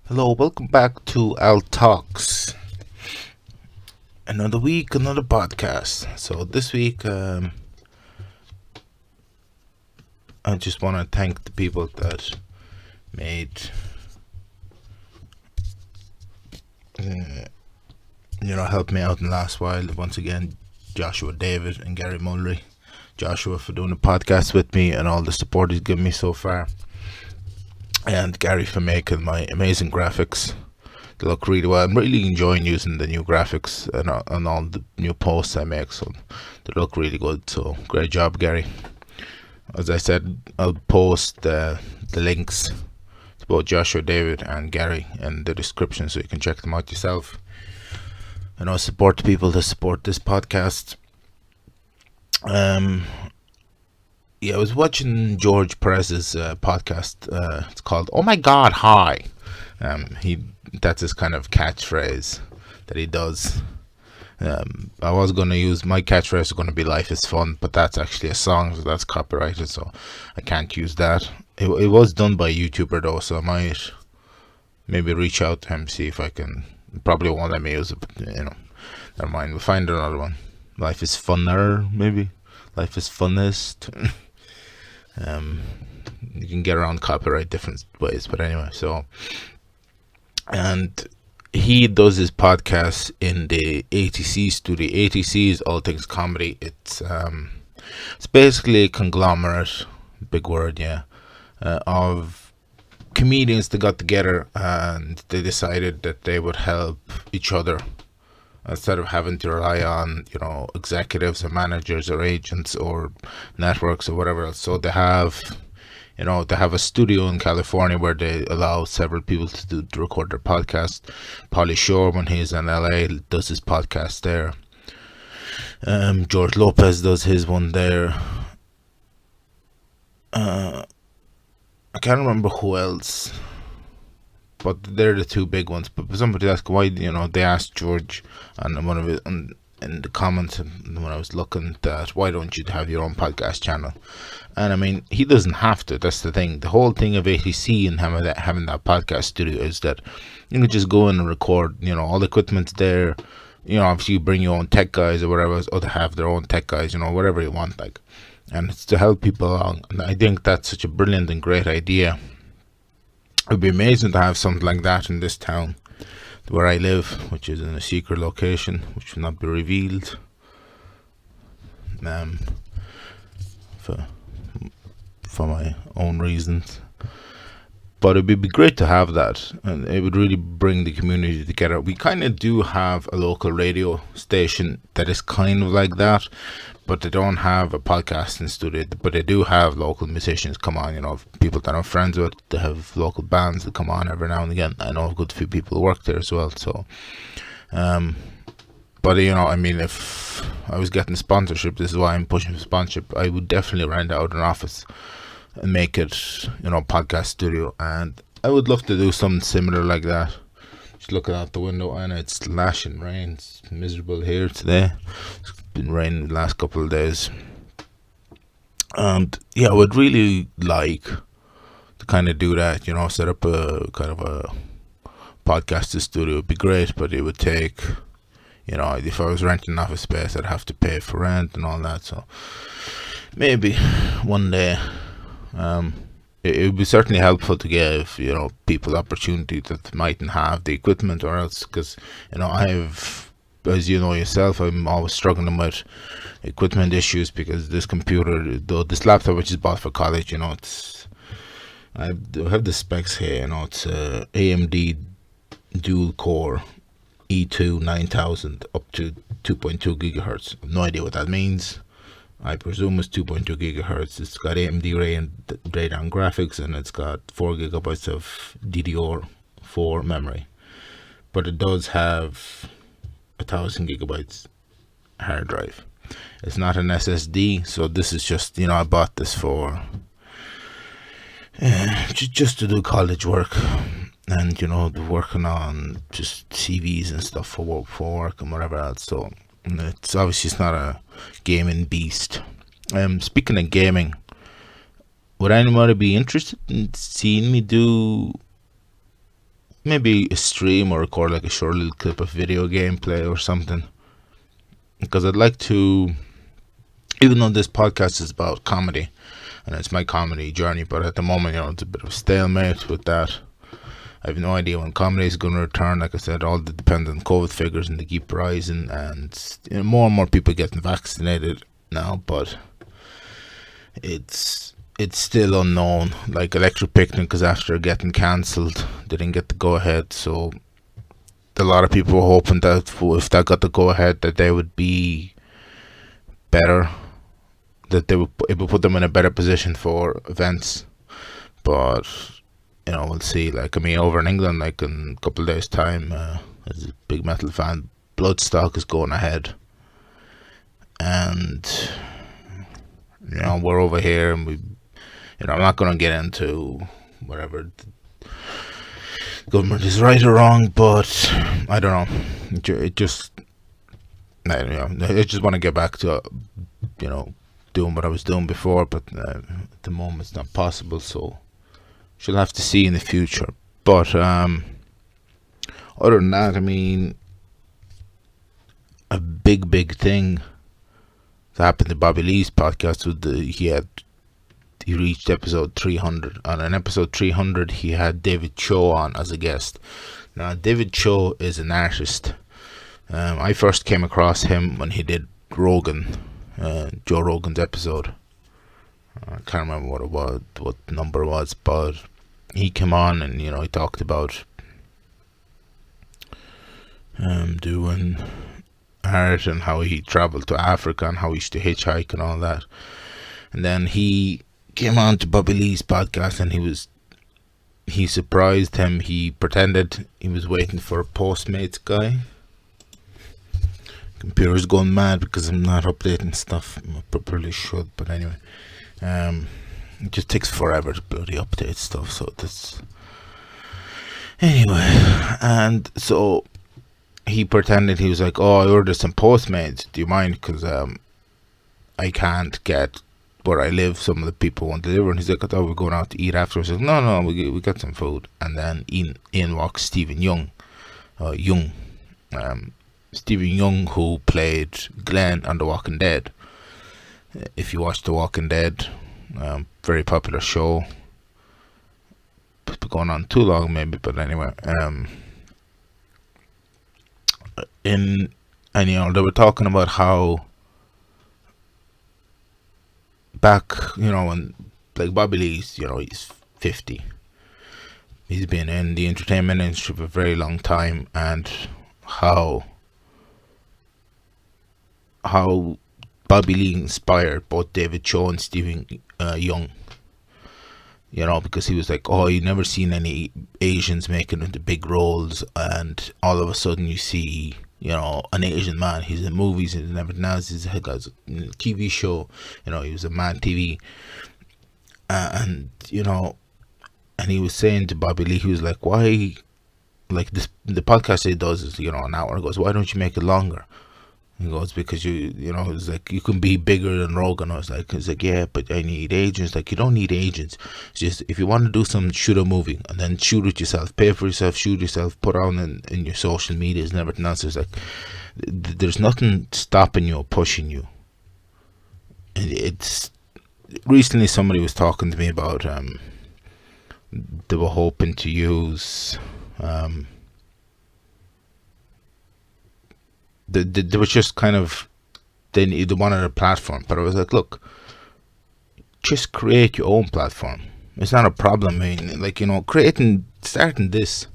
Hello, welcome back to Al Talks. Another week, another podcast. So this week, I just want to thank the people that made, uh, helped me out in the last while. Once again, Joshua, David, and Gary Mullery. Joshua for doing the podcast with me and all the support he's given me so far, and Gary for making my amazing graphics. They look really well. I'm really enjoying using the new graphics and all the new posts I make. So they look really good. So great job, Gary. As I said, I'll post the links to both Joshua, David, and Gary in the description so you can check them out yourself. And I'll support the people that support this podcast. I was watching George Perez's podcast. It's called "Oh My God, Hi." He That's his kind of catchphrase that he does. I was going to use my catchphrase is going to be "Life is fun," but that's actually a song, so that's copyrighted, so I can't use that. It was done by a YouTuber though, so I might maybe reach out to him, see if I can. Probably won't let me use it, but never mind. We'll find another one. Life is funner, maybe. Life is funnest. um, you can get around copyright different ways, but anyway. So, and he does his podcast in the ATC studio. ATC is All Things Comedy. It's basically a conglomerate, big word, yeah, of comedians that got together and they decided that they would help each other instead of having to rely on executives or managers or agents or networks or whatever else. So they have a studio in California where they allow several people to record their podcast. Pauly Shore, when he's in LA, does his podcast there. George Lopez does his one there. I can't remember who else, but they're the two big ones. But somebody asked why, they asked George and one of it in the comments when I was looking that why don't you have your own podcast channel? And I mean, he doesn't have to. That's the thing. The whole thing of ATC and having that podcast studio is that you can just go in and record. All the equipment's there. Obviously you bring your own tech guys or whatever, or they have their own tech guys. Whatever you want, like. And it's to help people along. And I think that's such a brilliant and great idea. It would be amazing to have something like that in this town where I live, which is in a secret location, which will not be revealed. For my own reasons. But it would be great to have that, and it would really bring the community together. We kind of do have a local radio station that is kind of like that, but they don't have a podcasting studio. But they do have local musicians come on, people that I'm friends with. They have local bands that come on every now and again. I know a good few people who work there as well. So, but I mean, if I was getting sponsorship, this is why I'm pushing for sponsorship. I would definitely rent out an office and make it, podcast studio. And I would love to do something similar like that. Just looking out the window and it's lashing rain. It's miserable here today. It's been raining the last couple of days. And yeah, I would really like to kind of do that, set up a kind of a podcast studio. It'd be great, but it would take, if I was renting an office space, I'd have to pay for rent and all that. So maybe one day. It would be certainly helpful to give people opportunity that mightn't have the equipment or else, because I have, as you know yourself, I'm always struggling with equipment issues because this computer, though this laptop which is bought for college, I have the specs here. It's AMD dual core E2 9000 up to 2.2 gigahertz. I have no idea what that means. I presume it's 2.2 gigahertz. It's got AMD Radeon graphics and it's got 4 gigabytes of DDR4 memory. But it does have 1,000 gigabytes hard drive. It's not an SSD, so this is just, I bought this for just to do college work and, working on just CVs and stuff for work and whatever else. So it's not a gaming beast. Speaking of gaming, would anybody be interested in seeing me do maybe a stream or record like a short little clip of video gameplay or something, because I'd like to, even though this podcast is about comedy and it's my comedy journey, but at the moment, it's a bit of a stalemate with that. I have no idea when comedy is going to return. Like I said, all depends on COVID figures, and they keep rising, and more and more people getting vaccinated now, but it's still unknown. Like Electric Picnic is after getting cancelled, they didn't get the go ahead, so a lot of people were hoping that if that got the go ahead, that they would be better, that it would put them in a better position for events. But we'll see. Like, I mean, over in England, like in a couple of days' time, as a big metal fan, Bloodstock is going ahead, and we're over here, and I'm not going to get into whatever the government is right or wrong, but I don't know. I just want to get back to doing what I was doing before, but at the moment it's not possible, so she'll have to see in the future. But other than that, I mean, a big thing that happened to Bobby Lee's podcast was he reached episode 300. And in episode 300, he had David Cho on as a guest. Now, David Cho is an artist. I first came across him when he did Rogan, Joe Rogan's episode. I can't remember what number it was, but he came on and he talked about doing art and how he traveled to Africa and how he used to hitchhike and all that. And then he came on to Bobby Lee's podcast, and he surprised him. He pretended he was waiting for a Postmates guy. Computer's going mad because I'm not updating stuff. I probably should, but anyway. It just takes forever to bloody update stuff, so that's... Anyway, and so he pretended he was like, oh, I ordered some Postmates, do you mind? Because I can't get where I live, some of the people won't deliver. And he's like, I thought we were going out to eat afterwards. He's like, no, we got some food. And then in walks Stephen Young. Stephen Young, who played Glenn on The Walking Dead. If you watch The Walking Dead, very popular show. It's been going on too long maybe, but anyway. They were talking about how back, when like Bobby Lee's, he's 50. He's been in the entertainment industry for a very long time, and how Bobby Lee inspired both David Cho and Stephen Young. Because he was like, oh, you never seen any Asians making into big roles, and all of a sudden you see, an Asian man. He's in movies and everything else. He's got a TV show. He was a Man TV, and he was saying to Bobby Lee, he was like, why, like this, the podcast he does is an hour. He goes, why don't you make it longer? He goes, because it's like, you can be bigger than Rogan. I was like, he's like, yeah, but I need agents. Like, you don't need agents. It's just, if you want to do something, shoot a movie and then shoot it yourself, pay for yourself, shoot yourself, put on in your social medias and everything else. It's like, there's nothing stopping you or pushing you. And it's, recently somebody was talking to me about, they were hoping to use, they was just kind of, they wanted a platform, but I was like, look, just create your own platform. It's not a problem. I mean, like, starting this,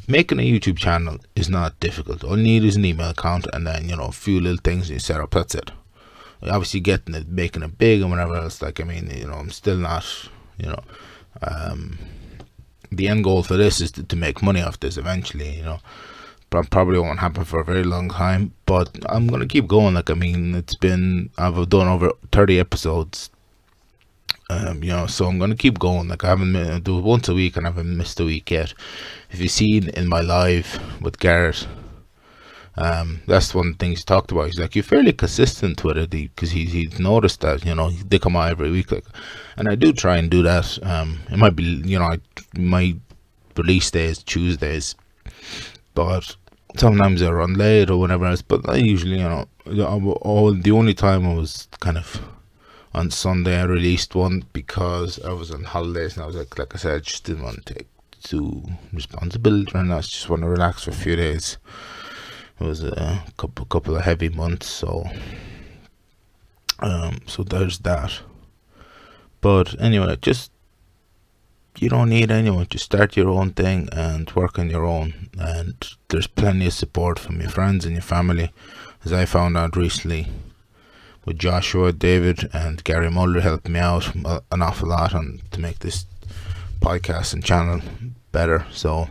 making a YouTube channel is not difficult. All you need is an email account and then, a few little things you set up, that's it. Obviously getting it, making it big and whatever else, like, I mean, I'm still not, the end goal for this is to make money off this eventually, probably won't happen for a very long time, but I'm gonna keep going. Like, I mean, I've done over 30 episodes, so I'm gonna keep going. Like, I haven't do it once a week and I haven't missed a week yet. If you've seen in my live with Garrett, that's one of the things he talked about. He's like, you're fairly consistent with it, because he's noticed that they come out every week, like, and I do try and do that. It might be, my release days, Tuesdays, but sometimes I run late or whatever else. But I usually, the only time I was kind of on Sunday I released one because I was on holidays and I was like I said, I just didn't want to take too responsibility and I just want to relax for a few days. It was a couple of heavy months, so there's that. But anyway, just you don't need anyone. Just start your own thing and work on your own. And there's plenty of support from your friends and your family, as I found out recently with Joshua, David, and Gary Muller helped me out an awful lot to make this podcast and channel better. So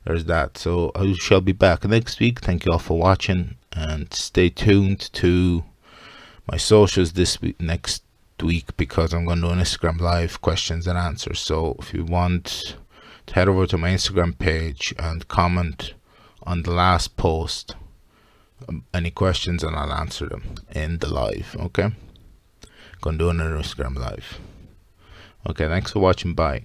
there's that. So I shall be back next week. Thank you all for watching, and stay tuned to my socials next week, because I'm going to do an Instagram live questions and answers. So if you want to head over to my Instagram page and comment on the last post any questions, and I'll answer them in the live. Okay, going to do an Instagram live. Okay, thanks for watching. Bye.